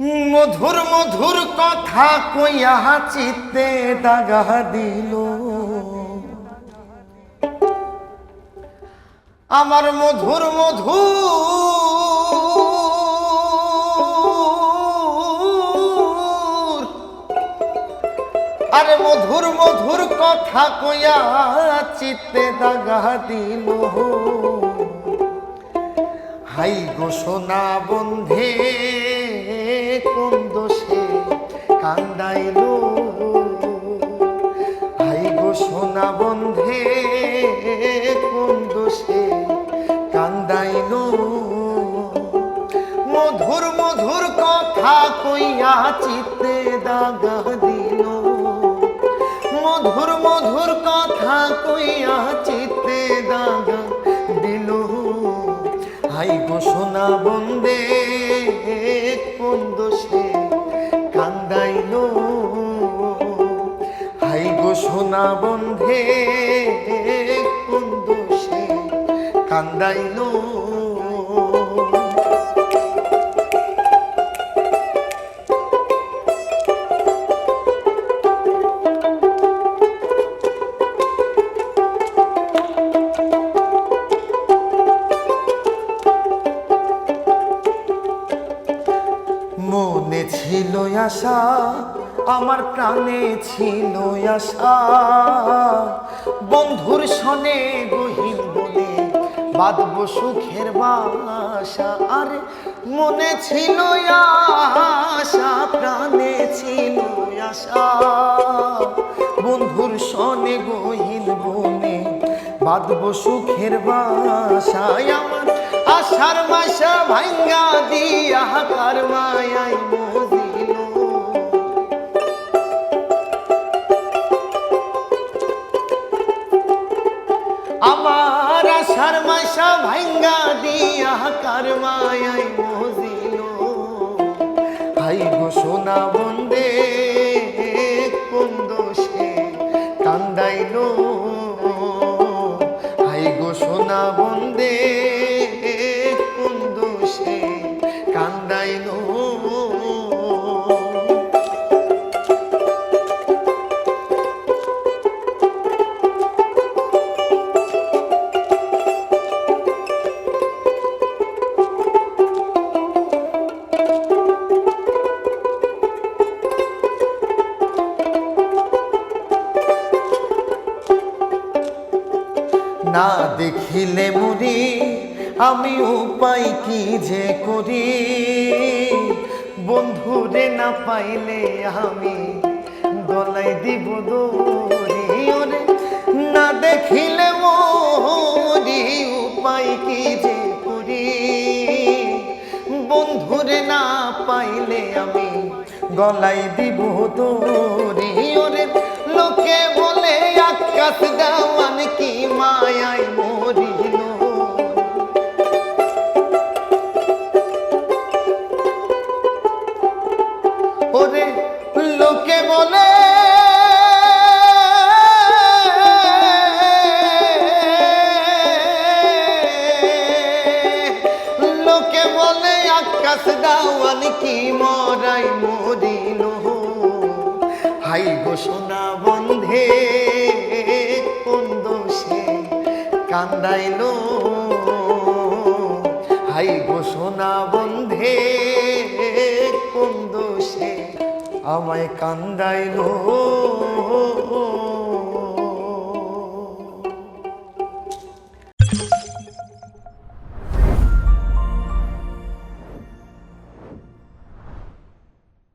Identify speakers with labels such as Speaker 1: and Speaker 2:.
Speaker 1: মধুর মধুর কথা কইয়া চিত্তে দাগা দিল আমার মধুর মধুর আরে মধুর মধুর কথা কইয়া চিত্তে দাগা দিল হাই গো সোনা বন্ধে কোন দোষে কান্দাইলো হাই গো সোনা বন্ধে কোন দোষে কান্দাইলো মধুর মধুর কথা কইয়া চিত্তে দাগা দিল মধুর মধুর কথা কইয়া চিত্তে দাগা দিল হাই গো সোনা বন্ধে কোন দোষে কান্দাইলো হাই গো সোনা বন্ধে কোন দোষে কান্দাইলো মনে ছিল আশা আমার প্রাণে ছিল আশা বন্ধুর সনে গহীন বলে বাঁধব সুখের বাসা আরে মনে ছিল আশা প্রাণে ছিল আশা বন্ধুর সনে গহীন বলে বাঁধব সুখের বাসা আমার আশার মাসা ভাঙ্গা দিয়া কার মায়াই মজিল আমার আশার মাসা ভাঙ্গা দিয়া কার মায়াই মজিল হাই গো সোনা বন্ধে কোন দোষে কান্দাইলো হাই গো সোনা বন্ধে কোন দোষে কান্দাইলো না দেখিলে মরি আমি উপায় কি যে করি বন্ধুরে না পাইলে আমি গলায় দিব দড়ি ওরে না দেখিলে মরি উপায় কি যে করি বন্ধুরে না পাইলে আমি গলায় দিব দড়ি ওরে লোকে বলে আকাশ দেওয়ান কি মায়ায় মরিল ওরে লোকে বলে লোকে বলে আকাশ দেওয়ান কি মরাই মরিল হাই গো সোনা বন্ধে কোন দোষে কান্দাইলো হাই গো সোনা বন্ধে কোন দোষে আমায় কান্দাইলো